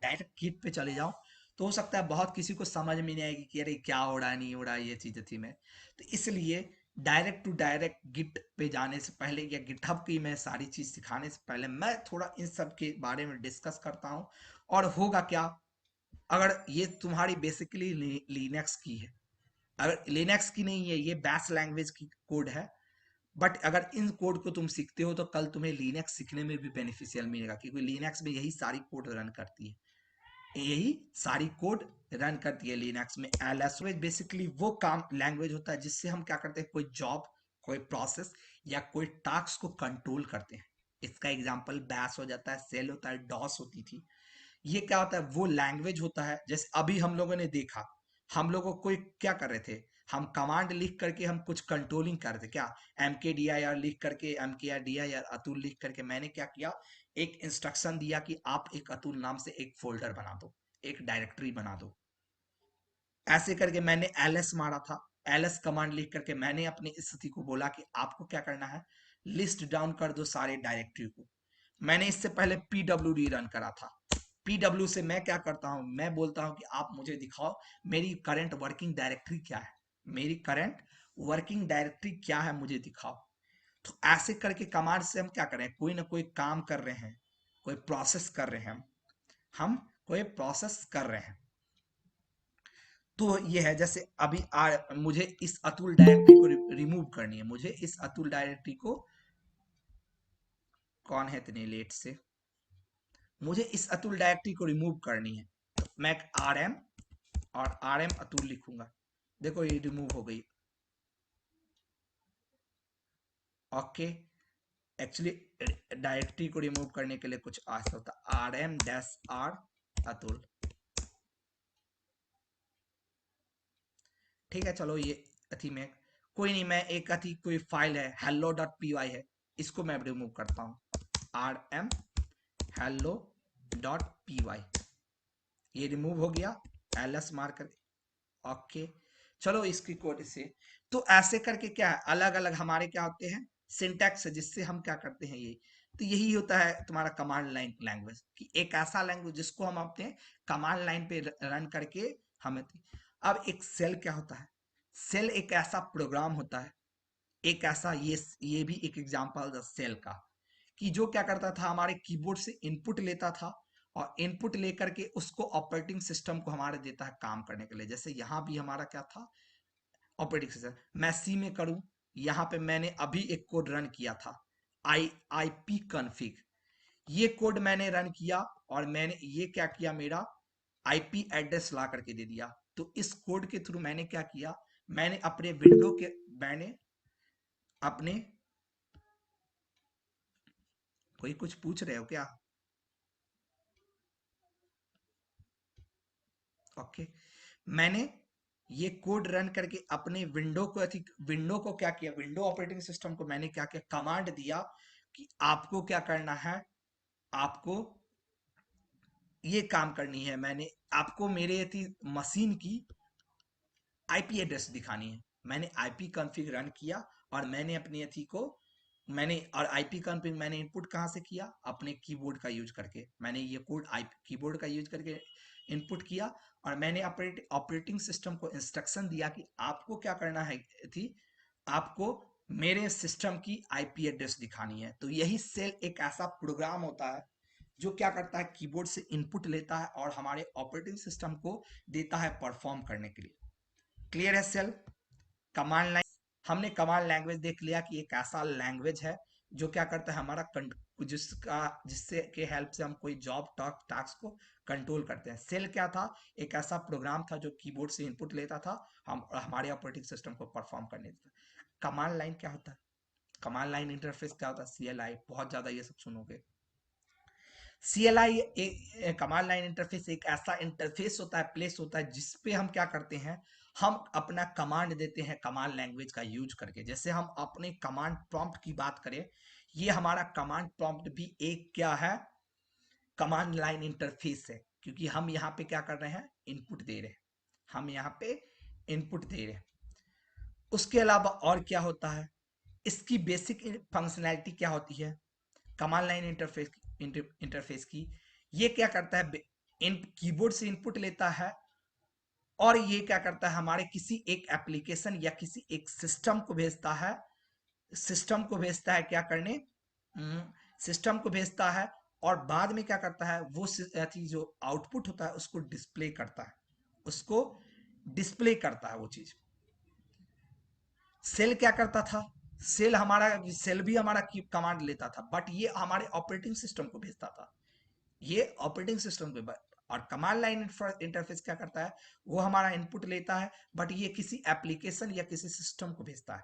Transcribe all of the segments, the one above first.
Direct Git पे चले जाओ तो हो सकता है बहुत किसी को समझ में नहीं आएगी कि अरे क्या हो रहा है नहीं हो रहा है, ये चीज़ थी मैं। तो इसलिए डायरेक्ट टू डायरेक्ट गिट पे जाने से पहले या गिटहब की मैं सारी चीज़ सिखाने से पहले मैं थोड़ा इन सब के बारे में डिस्कस करता हूँ। और होगा क्या, अगर ये तुम्हारी बेसिकली लिनक्स की है, अगर लिनक्स की नहीं है, ये बैश लैंग्वेज की कोड है, बट अगर इन कोड को तुम सीखते हो तो कल तुम्हें लिनक्स सीखने में भी बेनिफिशियल मिलेगा, क्योंकि लिनक्स में यही सारी कोड रन करती है, यही सारी कोड रन करती है लिनक्स में। एलएस बेसिकली वो काम लैंग्वेज होता है जिससे हम क्या करते हैं, कोई जॉब, कोई प्रोसेस या कोई टास्क को कंट्रोल करते हैं। इसका एग्जांपल बैश हो जाता है, सेल होता है, डॉस होती थी। ये क्या होता है, वो लैंग्वेज होता है। जैसे अभी हम लोगों ने देखा, हम लोगों को क्या कर रहे थे, हम कमांड लिख करके हम कुछ कंट्रोलिंग कर रहे थे क्या, एम के डी आई आर लिख करके, एम के R D I R Atul लिख करके मैंने क्या किया, एक इंस्ट्रक्शन दिया कि आप एक अतुल नाम से एक फोल्डर बना दो, एक डायरेक्टरी बना दो। ऐसे करके मैंने एलएस मारा था, एलएस कमांड लिख करके मैंने अपनी स्थिति को बोला कि आपको क्या करना है, लिस्ट डाउन कर दो सारे डायरेक्टरी को। मैंने इससे पहले पीडब्ल्यूडी रन करा था। पीडब्ल्यू से मैं क्या करता हूं, मैं बोलता हूं कि आप मुझे दिखाओ मेरी करंट वर्किंग डायरेक्टरी क्या है, मेरी करंट वर्किंग डायरेक्टरी क्या है मुझे दिखाओ। तो ऐसे करके कमांड से हम क्या कर रहे हैं, कोई ना कोई काम कर रहे हैं, कोई प्रोसेस कर रहे हैं, हम कोई प्रोसेस कर रहे हैं। तो ये है, जैसे अभी मुझे इस अतुल डायरेक्टरी को रिमूव करनी है, मुझे इस अतुल डायरेक्टरी को, कौन है इतने लेट से, मुझे इस अतुल डायरेक्टरी को रिमूव करनी है। तो मैं आर एम और आर एम अतुल लिखूंगा, देखो ये रिमूव हो गई। ओके, एक्चुअली डायरेक्टरी को रिमूव करने के लिए कुछ ऐसा होता है, R M dash R Atul. ठीक है, चलो ये अथी में कोई नहीं, मैं एक अथी कोई फाइल है hello डॉट पी वाई है, इसको मैं रिमूव करता हूँ, R M hello dot P Y, ये रिमूव हो गया, एलएस मार कर। ओके, चलो इसकी कोड से, तो ऐसे करके क्या है, अलग अलग हमारे क्या होते हैं सिंटैक्स है, जिससे हम क्या करते हैं ये। तो यही होता है तुम्हारा कमांड लाइन लैंग्वेज, कि एक ऐसा लैंग्वेज जिसको हम अपने कमांड लाइन पे रन करके हमें। अब एक सेल क्या होता है, सेल एक ऐसा प्रोग्राम होता है, एक ऐसा, ये भी एक एग्जांपल है सेल का, कि जो क्या करता था, हमारे कीबोर्ड से इनपुट लेता था और इनपुट लेकर के उसको ऑपरेटिंग सिस्टम को हमारे देता है काम करने के लिए। जैसे यहाँ भी हमारा क्या था, ऑपरेटिंग सिस्टम, मैं सी में करूं, यहाँ पे मैंने अभी एक कोड रन किया था, आई पी कॉन्फ़िग, ये कोड मैंने रन किया और मैंने ये क्या किया, मेरा आईपी एड्रेस ला करके दे दिया। तो इस कोड के थ्रू मैंने क्या किया, मैंने अपने विंडो के, मैंने अपने, कोई कुछ पूछ रहे हो क्या, ओके, मैंने ये कोड रन करके अपने विंडो को, विंडो को क्या किया, विंडो ऑपरेटिंग सिस्टम को मैंने क्या किया, कमांड दिया कि आपको क्या करना है, आपको ये काम करनी है, मैंने आपको मेरे मशीन की आईपी एड्रेस दिखानी है। मैंने आईपी कॉन्फ़िग रन किया और मैंने अपनी अथी को, मैंने और आईपी कॉन्फ़िग मैंने इनपुट कहाँ से किया, अपने कीबोर्ड का यूज करके, मैंने ये कोड आई कीबोर्ड का यूज करके इनपुट किया और मैंने ऑपरेटिंग सिस्टम को इंस्ट्रक्शन दिया कि आपको क्या करना है थी, आपको मेरे सिस्टम की आईपी एड्रेस दिखानी है। तो यही सेल एक ऐसा प्रोग्राम होता है जो क्या करता है, कीबोर्ड से इनपुट लेता है और हमारे ऑपरेटिंग सिस्टम को देता है परफॉर्म करने के लिए। क्लियर है सेल, कमांड लाइन, हमने कमांड लैंग्वेज देख लिया कि एक ऐसा लैंग्वेज है जो क्या करता है, हमारा जिसका, जिससे के हेल्प से हम कोई जॉब टास्क को कंट्रोल करते हैं। सेल क्या था, एक ऐसा प्रोग्राम था जो कीबोर्ड से इनपुट लेता था, हम हमारे ऑपरेटिंग सिस्टम को परफॉर्म करने देता था। कमांड लाइन क्या होता है, कमांड लाइन इंटरफेस क्या होता है, सीएलआई, बहुत ज्यादा ये सब सुनोगे। सीएलआई कमांड लाइन इंटरफेस एक ऐसा इंटरफेस होता है, प्लेस होता है जिसपे हम क्या करते हैं, हम अपना कमांड देते हैं कमांड लैंग्वेज का यूज करके। जैसे हम अपने कमांड प्रॉम्प्ट की बात करें, ये हमारा कमांड प्रॉम्प्ट भी एक क्या है, कमांड लाइन इंटरफेस है, क्योंकि हम यहाँ पे क्या कर रहे हैं, इनपुट दे रहे हैं, हम यहाँ पे इनपुट दे रहे हैं। उसके अलावा और क्या होता है, इसकी बेसिक फंक्शनैलिटी क्या होती है, कमांड लाइन इंटरफेस की, ये क्या करता है, इन कीबोर्ड से इनपुट लेता है और ये क्या करता है, हमारे किसी एक एप्लीकेशन या किसी एक सिस्टम को भेजता है। सिस्टम को भेजता है क्या करने, सिस्टम को भेजता है और बाद में क्या करता है, वो जो आउटपुट होता है उसको डिस्प्ले करता है, उसको डिस्प्ले करता है वो चीज। सेल क्या करता था, सेल भी हमारा कमांड लेता था, बट ये हमारे ऑपरेटिंग सिस्टम को भेजता था, ये ऑपरेटिंग सिस्टम के। और कमांड लाइन इंटरफेस क्या करता है, वो हमारा इनपुट लेता है, बट ये किसी एप्लीकेशन या किसी सिस्टम को भेजता है,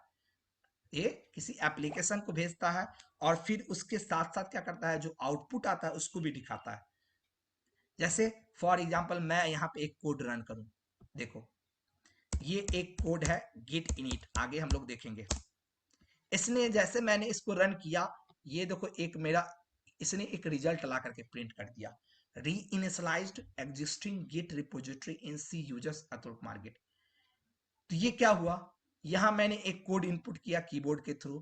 ये किसी एप्लीकेशन को भेजता है और फिर उसके साथ साथ क्या करता है, जो आउटपुट आता है उसको भी दिखाता है। जैसे फॉर एग्जांपल मैं यहाँ पे एक कोड रन करूं, देखो ये एक कोड है गिट इनिट, आगे हम लोग देखेंगे। इसने जैसे मैंने इसको रन किया, ये देखो एक मेरा, इसने एक रिजल्ट ला करके प्रिंट कर दिया, री इनिशियलाइज्ड एग्जिस्टिंग गिट रिपोजिटरी इन सी यूजर्स अथॉर्क मार्केट। तो ये क्या हुआ, यहां मैंने एक कोड इनपुट किया कीबोर्ड के थ्रू,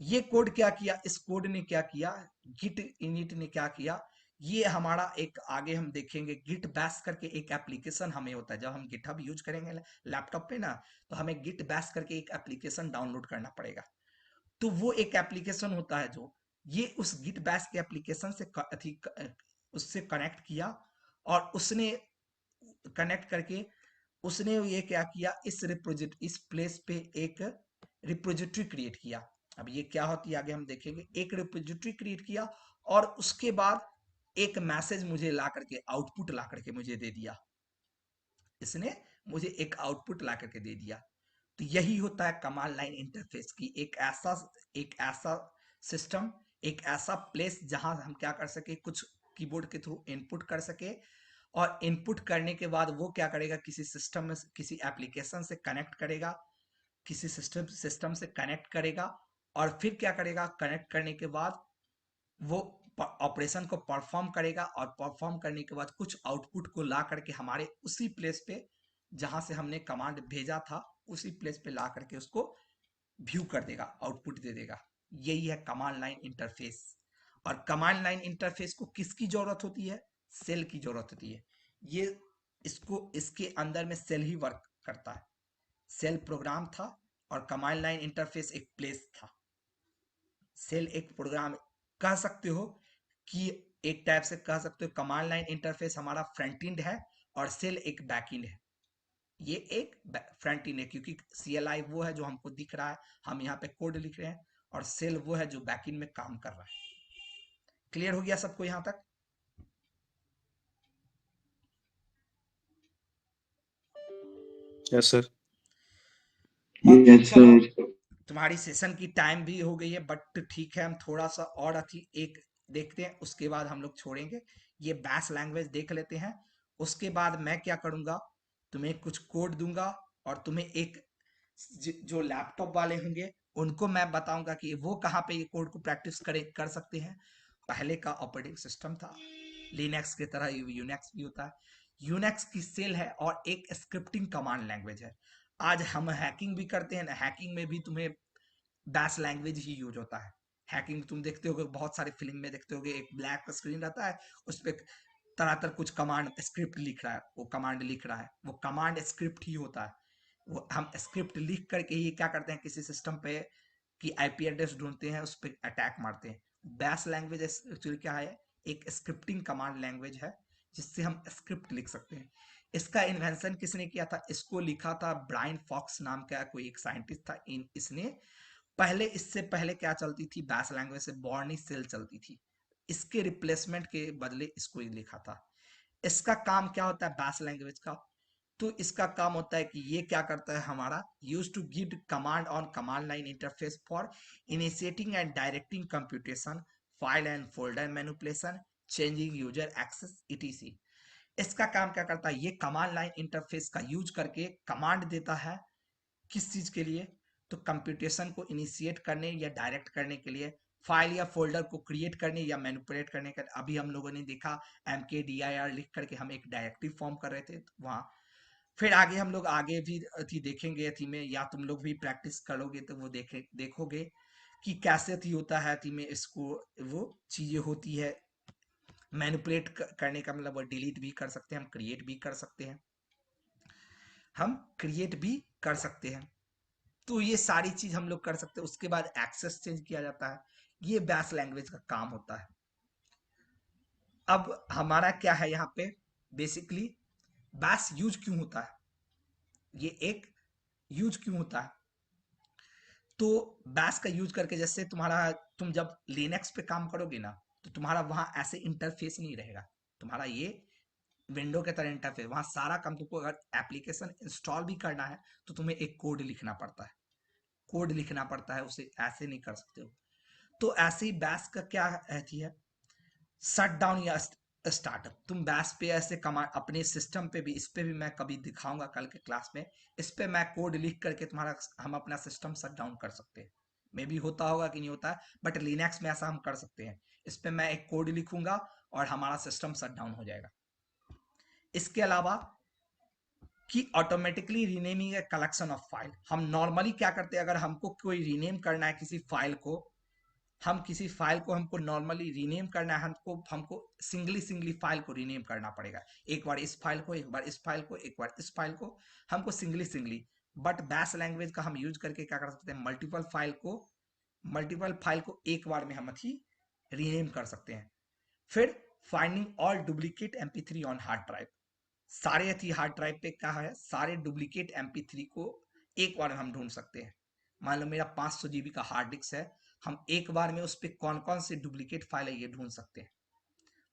ये कोड क्या किया, इस कोड ने क्या किया, गिट इनिट ने क्या किया, ये हमारा एक, आगे हम देखेंगे गिट बैश करके एक एप्लीकेशन हमें होता है, जब हम गिटहब यूज करेंगे लैपटॉप पे ना, तो हमें गिट बैश करके एक एप्लीकेशन डाउनलोड करना पड़ेगा। तो वो एक एप्लीकेशन होता है जो, ये उस गिट बैश के एप्लीकेशन से उससे कनेक्ट किया और उसने कनेक्ट करके उसने ये क्या किया, इस प्लेस पे एक रिपोजिटरी क्रिएट किया। अब ये क्या होती है आगे हम देखेंगे, एक रिपोजिटरी क्रिएट किया और उसके बाद एक मैसेज मुझे ला करके, आउटपुट ला करके मुझे दे दिया, इसने मुझे एक आउटपुट ला करके दे दिया। तो यही होता है कमांड लाइन इंटरफेस की एक ऐसा सिस्टम, एक ऐसा प्लेस जहां हम क्या कर सके, कुछ कीबोर्ड के थ्रू इनपुट कर सके और इनपुट करने के बाद वो क्या करेगा, किसी सिस्टम में किसी एप्लीकेशन से कनेक्ट करेगा, किसी सिस्टम से कनेक्ट करेगा और फिर क्या करेगा, कनेक्ट करने के बाद वो ऑपरेशन को परफॉर्म करेगा और परफॉर्म करने के बाद कुछ आउटपुट को ला करके हमारे उसी प्लेस पे जहां से हमने कमांड भेजा था, उसी प्लेस पे ला करके उसको व्यू कर देगा, आउटपुट दे देगा। यही है कमांड लाइन इंटरफेस। और कमांड लाइन इंटरफेस को किसकी जरूरत होती है, सेल की जरूरत होती है। ये इसको इसके अंदर में सेल ही वर्क करता है, सेल प्रोग्राम था और कमांड लाइन इंटरफेस एक प्लेस था। सेल एक प्रोग्राम कह सकते हो कि, एक टाइप से कह सकते हो कमांड लाइन इंटरफेस हमारा फ्रंट एंड है और सेल एक बैक एंड है। ये एक फ्रंट एंड है क्योंकि CLI वो है जो हमको दिख रहा है, हम यहाँ पे कोड लिख रहे हैं, और सेल वो है जो बैक एंड में काम कर रहा है। क्लियर हो गया सबको यहाँ तक? Yes sir. और यस चलो, सर। तुम्हारी सेशन की टाइम भी हो गई है, बट ठीक है, हम थोड़ा सा और अथी एक देखते हैं, उसके बाद हम लोग छोड़ेंगे। ये बैश लैंग्वेज देख लेते हैं, उसके बाद मैं क्या करूंगा, तुम्हें कुछ कोड दूंगा और तुम्हें एक जो लैपटॉप वाले होंगे उनको मैं बताऊंगा कि वो कहाँ पे ये कोड को प्रैक्टिस कर सकते हैं। पहले का ऑपरेटिंग सिस्टम था, लिनक्स की तरह यूनेक्स भी होता है। यूनेक्स की सेल है और एक स्क्रिप्टिंग कमांड लैंग्वेज है। आज हम हैकिंग भी करते हैं ना, हैकिंग में भी तुम्हें बैश लैंग्वेज ही यूज होता है। हैकिंग तुम देखते होगे, बहुत सारे फिल्म में देखते होगे, एक ब्लैक स्क्रीन रहता है, उस पर तरह तरह कुछ कमांड स्क्रिप्ट लिख रहा है, वो कमांड लिख रहा है, वो कमांड स्क्रिप्ट ही होता है। वो हम स्क्रिप्ट लिख करके ही क्या करते हैं, किसी सिस्टम पे की IP एड्रेस ढूंढते हैं, उस पर अटैक मारते हैं। बैश लैंग्वेज एक्चुअली क्या है, एक स्क्रिप्टिंग कमांड लैंग्वेज है जिससे हम स्क्रिप्ट लिख सकते हैं। इसका इन्वेंशन किसने किया था, इसको लिखा था ब्रायन फॉक्स नाम का कोई एक साइंटिस्ट था। इसने पहले, इससे पहले क्या चलती थी, बैश लैंग्वेज से बॉर्नी सेल चलती थी, इसके रिप्लेसमेंट के बदले इसको ही लिखा था। इसका काम क्या होता है बैश लैंग्वेज का, तो इसका काम होता है कि ये क्या करता है, हमारा use to give command on command line interface for initiating and directing computation, file and folder manipulation, changing user access etc। इसका काम क्या करता है, ये कमांड लाइन इंटरफेस का यूज करके कमांड देता है, किस चीज के लिए, तो कंप्यूटेशन को इनिशिएट करने या डायरेक्ट करने के लिए, फाइल या फोल्डर को क्रिएट करने या मैनिपुलेट करने का। अभी हम लोगों ने देखा mkdir लिख करके हम एक डायरेक्टिव फॉर्म कर रहे थे वहां। फिर आगे हम लोग आगे भी अथी देखेंगे, अथी में, या तुम लोग भी प्रैक्टिस करोगे तो वो देखोगे कि कैसे अथी होता है, अथी में इसको वो चीजें होती है। मैनिपुलेट करने का मतलब डिलीट भी कर सकते हैं, हम क्रिएट भी कर सकते हैं, हम क्रिएट भी कर सकते हैं। तो ये सारी चीज हम लोग कर सकते हैं। उसके बाद एक्सेस चेंज किया जाता है। ये बैश लैंग्वेज का काम होता है। अब हमारा क्या है यहाँ पे, बेसिकली बैश यूज क्यों होता है, ये एक यूज क्यों होता है। तो बैश का यूज करके, जैसे तुम जब लिनक्स पे काम करोगे ना, तो तुम्हारा वहां ऐसे इंटरफेस नहीं रहेगा। तुम्हारा ये विंडो के तरह इंटरफेस, वहां सारा काम, तुमको अगर एप्लीकेशन इंस्टॉल भी करना है तो तुम्हें एक कोड लिखना पड़ता है, कोड लिखना पड़ता है, उसे ऐसे नहीं कर सकते हो। तो ऐसे ही बैश का क्या रहती है, शट डाउन या स्टार्टअप। तुम बैश पे ऐसे कमांड अपने सिस्टम पे भी, इस पे भी मैं कभी दिखाऊंगा कल के क्लास में, इस पे मैं कोड लिख करके हम अपना सिस्टम शट डाउन कर सकते हैं। मे भी होता होगा कि नहीं होता है, बट लिनक्स में ऐसा हम कर सकते हैं। इस पे मैं एक कोड लिखूंगा और हमारा सिस्टम शट डाउन हो जाएगा। इसके अलावा कि automatically renaming a collection of file. हम नॉर्मली क्या करते हैं, अगर हमको कोई रीनेम करना है किसी फाइल को, हम किसी फाइल को हमको नॉर्मली रीनेम करना है, हमको हमको सिंगली सिंगली फाइल को रीनेम करना पड़ेगा। एक बार इस फाइल को, एक बार इस फाइल को, एक बार इस फाइल को, हमको singly singly. But bash language का हम यूज करके क्या कर सकते हैं, मल्टीपल फाइल को एक बार में हम अच्छी रीनेम कर सकते हैं। फिर finding all duplicate MP3 on hard drive. सारे अथी हार्ड ड्राइव पे क्या है, सारे डुप्लीकेट MP3 को एक बार में हम ढूंढ सकते हैं। मान लो मेरा 500 GB का हार्ड डिस्क है, हम एक बार में उस पर कौन कौन से डुप्लीकेट फाइल है ये ढूंढ सकते हैं।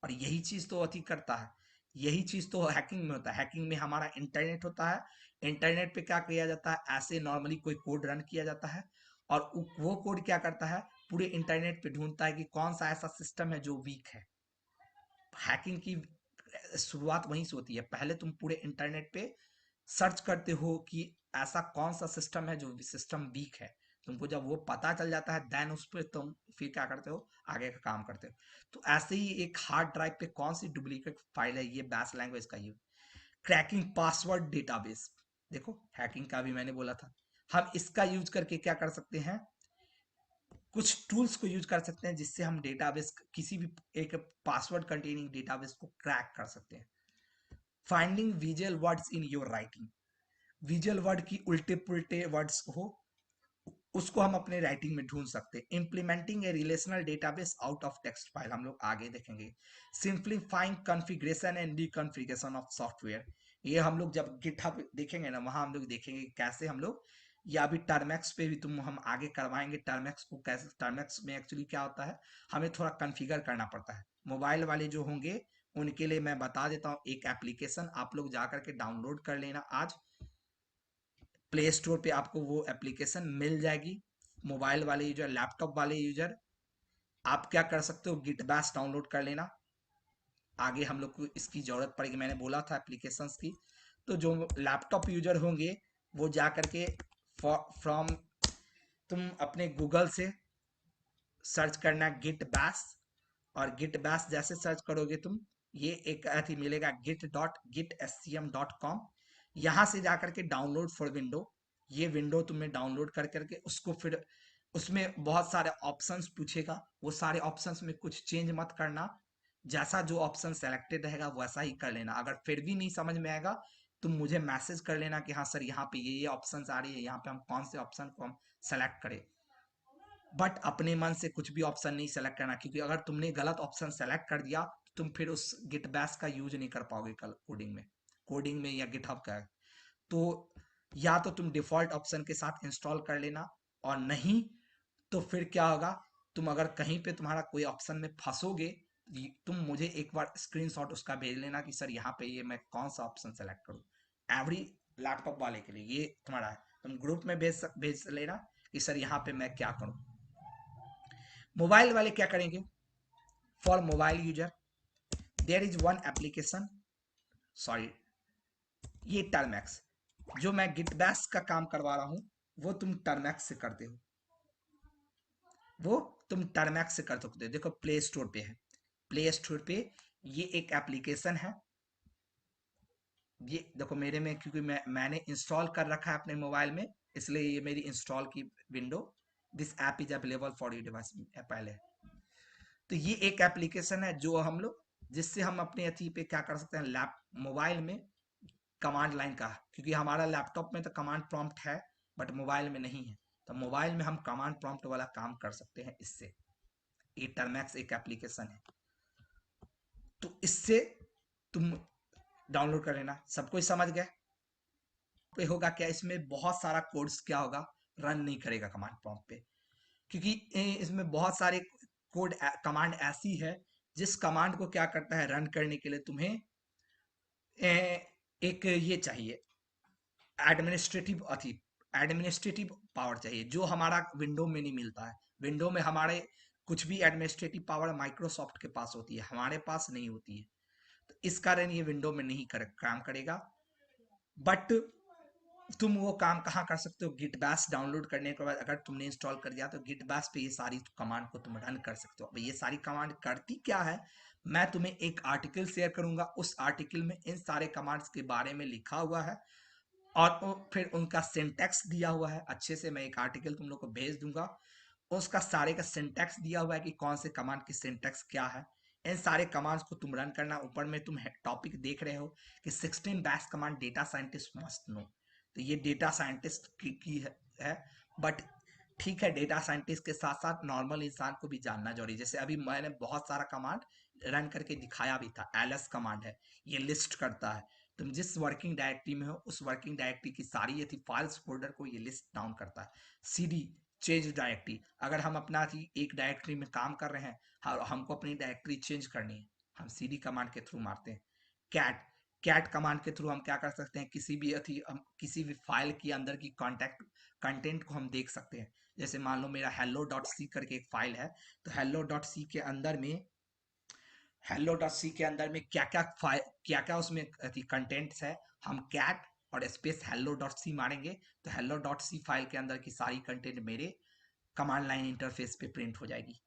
और यही चीज तो अति करता है, यही चीज तो हैकिंग में होता है। हैकिंग में हमारा इंटरनेट होता है, इंटरनेट पे क्या किया जाता है, ऐसे नॉर्मली कोई कोड रन किया जाता है, और वो कोड क्या करता है, पूरे इंटरनेट पे ढूंढता है कि कौन सा ऐसा सिस्टम है जो वीक है। हैकिंग की शुरुआत वहीं से होती है। पहले तुम पूरे इंटरनेट पे सर्च करते हो कि ऐसा कौन सा सिस्टम है जो सिस्टम वीक है। तुमको जब वो पता चल जाता है, देन उस पर तुम फिर क्या करते हो, आगे का काम करते हो। तो ऐसे ही एक हार्ड ड्राइव पे कौन सी डुप्लीकेट फाइल है, ये बैश लैंग्वेज का यूज। क्रैकिंग पासवर्ड डेटाबेस, देखो हैकिंग का भी मैंने बोला था। हम इसका यूज करके क्या कर सकते हैं, कुछ टूल्स को यूज कर सकते हैं जिससे हम डेटाबेस, किसी भी एक पासवर्ड कंटेनिंग डेटाबेस को क्रैक कर सकते हैं। Finding visual words in your writing, visual word की उल्टे पुल्टे वर्ड्स हो, उसको हम अपने राइटिंग में ढूंढ सकते हैं। Implementing a relational database out of text file, हम लोग आगे देखेंगे। Simplifying configuration and deconfiguration of software, ये हम लोग जब गिटहब देखेंगे ना, वहां हम लोग देखेंगे कैसे हम लोग, या अभी टर्मेक्स पे भी हम आगे करवाएंगे। टर्मेक्स को कैसे, टर्मेक्स में एक्चुअली क्या होता है, हमें थोड़ा कॉन्फ़िगर करना पड़ता है। मोबाइल वाले जो होंगे उनके लिए मैं बता देता हूँ, एक एप्लीकेशन आप लोग जा करके डाउनलोड कर लेना आज, प्ले स्टोर पे आपको वो एप्लीकेशन मिल जाएगी। मोबाइल वाले यूजर, लैपटॉप वाले यूजर, आप क्या कर सकते हो, गिट बैश डाउनलोड कर लेना। आगे हम लोग को इसकी जरूरत पड़ेगी, मैंने बोला था एप्लीकेशंस की। तो जो लैपटॉप यूजर होंगे वो जा करके फ्रॉम, तुम अपने गूगल से सर्च करना गिट बैश, और गिट बैश जैसे सर्च करोगे तुम, ये एक अथी मिलेगा, git.scm.com। यहाँ से जाकर के डाउनलोड फॉर विंडो, ये विंडो तुम्हें डाउनलोड कर करके उसको फिर, उसमें बहुत सारे ऑप्शंस पूछेगा, वो सारे ऑप्शंस में कुछ चेंज मत करना। जैसा जो ऑप्शन सेलेक्टेड रहेगा वैसा ही कर लेना। अगर फिर भी नहीं समझ में आएगा, तुम मुझे मैसेज कर लेना कि हाँ सर यहाँ पे ये ऑप्शंस आ रही है, यहाँ पे हम कौन से ऑप्शन को हम सेलेक्ट करें। बट अपने मन से कुछ भी ऑप्शन नहीं सेलेक्ट करना, क्योंकि अगर तुमने गलत ऑप्शन सेलेक्ट कर दिया तो तुम फिर उस गिट बैश का यूज नहीं कर पाओगे कल कोडिंग में या गिटहब का। तो या तो तुम डिफॉल्ट ऑप्शन के साथ इंस्टॉल कर लेना, और नहीं तो फिर क्या होगा, तुम अगर कहीं पे तुम्हारा कोई ऑप्शन में फंसोगे, तुम मुझे एक बार स्क्रीनशॉट उसका भेज लेना कि सर यहाँ पे ये मैं कौन सा ऑप्शन सेलेक्ट करूँ। एवरी लैपटॉप वाले के लिए ये तुम्हारा है, तुम ग्रुप में भेज लेना कि सर यहाँ पे मैं क्या करूँ। मोबाइल वाले क्या करेंगे, for mobile user there is one application, sorry ये टर्मैक्स, जो मैं गिट बैश का काम करवा रहा हूं वो तुम टर्मैक्स से करते हो, वो तुम टर्मैक्स से कर सकते हो। देखो प्ले स्टोर पे है, प्ले स्टोर पे ये एक एप्लीकेशन है। ये देखो मेरे में, क्योंकि मैंने इंस्टॉल कर रखा है अपने मोबाइल में, इसलिए ये मेरी इंस्टॉल की window, this app is available for you device पहले। तो ये एक एप्लीकेशन है जो हम लोग जिससे हम अपने अथी पे क्या कर सकते हैं, लैप मोबाइल में कमांड लाइन का, क्योंकि हमारा लैपटॉप में तो कमांड प्रॉम्प्ट है बट मोबाइल में नहीं है, तो मोबाइल में हम कमांड प्रॉम्प्ट वाला काम कर सकते हैं इससे। ये टर्मैक्स एक एप्लीकेशन है, तो इससे तुम डाउनलोड कर लेना। सब कुछ समझ गए? पे होगा क्या, इसमें बहुत सारा कोड्स क्या होगा, रन नहीं करेगा कमांड प्रॉम्प्ट पे, क्योंकि इसमें बहुत सारे कोड कमांड ऐसी है जिस कमांड को क्या करता है, रन करने के लिए तुम्हें एक ये चाहिए, एडमिनिस्ट्रेटिव अथी एडमिनिस्ट्रेटिव पावर चाहिए, जो हमारा विंडो में नहीं मिलता है। विंडो में हमारे कुछ भी एडमिनिस्ट्रेटिव पावर माइक्रोसॉफ्ट के पास होती है, हमारे पास नहीं होती है, तो इस कारण ये विंडो में नहीं काम करेगा। बट तुम वो काम कहाँ कर सकते हो, गिट बैश डाउनलोड करने के बाद अगर तुमने इंस्टॉल कर दिया तो गिट बैश पे ये सारी कमांड को तुम रन कर सकते हो। अब ये सारी कमांड करती क्या है, मैं तुम्हें एक आर्टिकल शेयर करूंगा, उस आर्टिकल में इन सारे कमांड्स के बारे में लिखा हुआ है और फिर उनका सिंटैक्स दिया हुआ है अच्छे से। मैं एक आर्टिकल तुम लोग को भेज दूंगा, उसका सारे का सिंटैक्स दिया हुआ है कि कौन से कमांड की सिंटैक्स क्या है। इन सारे कमांड्स को तुम रन करना। ऊपर में तुम टॉपिक देख रहे हो कि 16 bash command data scientist must know, तो ये डेटा साइंटिस्ट की है। बट ठीक है, डेटा साइंटिस्ट के साथ साथ नॉर्मल इंसान को भी जानना जरूरी। जैसे अभी मैंने बहुत सारा कमांड रन करके दिखाया भी था। एलएस कमांड है, ये लिस्ट करता है तुम जिस वर्किंग डायरेक्टरी में हो उस वर्किंग डायरेक्टरी की सारी ये थी फाइल्स फोल्डर को ये लिस्ट डाउन करता है। सीडी चेंज डायरेक्टरी, अगर हम अपना एक डायरेक्टरी में काम कर रहे हैं और हमको अपनी डायरेक्टरी चेंज करनी है, हम सीडी कमांड के थ्रू मारते हैं। कैट कैट कमांड के थ्रू हम क्या कर सकते हैं, किसी भी हम किसी भी फाइल के अंदर की कंटेंट को हम देख सकते हैं। जैसे मान लो मेरा hello.c करके एक फाइल है, तो hello.c के अंदर में hello.c के अंदर में क्या क्या उसमें कंटेंट्स है, हम कैट और स्पेस hello.c मारेंगे तो hello.c फाइल के अंदर की सारी कंटेंट मेरे कमांड लाइन इंटरफेस पे प्रिंट हो जाएगी।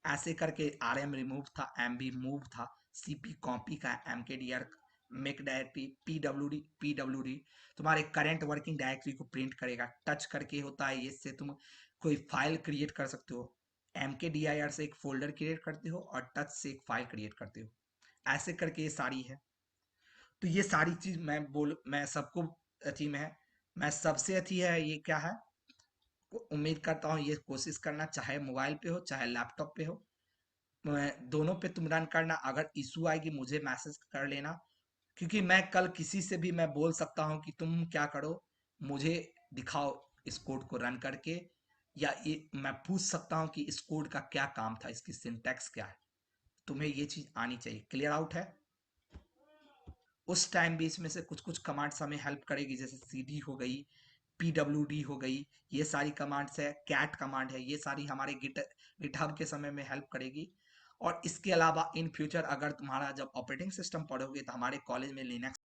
ऐसे करके rm रिमूव था, mb मूव था, cp कॉपी का, mkdir मेक डायरेक्टरी, pwd तुम्हारे करंट वर्किंग डायरेक्टरी को प्रिंट करेगा। टच करके होता है, इससे तुम कोई फाइल क्रिएट कर सकते हो। mkdir से एक फोल्डर क्रिएट करते हो और टच से एक फाइल क्रिएट करते हो। ऐसे करके ये सारी है। तो ये सारी चीज मैं सबको अथी में है, मैं सबसे अथी है ये क्या है, उम्मीद करता हूँ ये कोशिश करना, चाहे मोबाइल पे हो चाहे लैपटॉप पे हो, दोनों पे तुम रन करना। अगर इशू आएगी मुझे मैसेज कर लेना, क्योंकि मैं कल किसी से भी मैं बोल सकता हूँ कि तुम क्या करो, मुझे दिखाओ इस कोड को रन करके, या ये मैं पूछ सकता हूँ कि इस कोड का क्या काम था, इसकी सिंटैक्स क्या है। तुम्हें ये चीज आनी चाहिए। क्लियर आउट है? उस टाइम भी इसमें से कुछ कुछ कमांड्स हमें हेल्प करेगी, जैसे cd हो गई, pwd हो गई, ये सारी कमांड्स है, कैट कमांड है, ये सारी हमारे गिटहब के समय में हेल्प करेगी। और इसके अलावा इन फ्यूचर अगर तुम्हारा जब ऑपरेटिंग सिस्टम पढ़ोगे तो हमारे कॉलेज में लिनक्स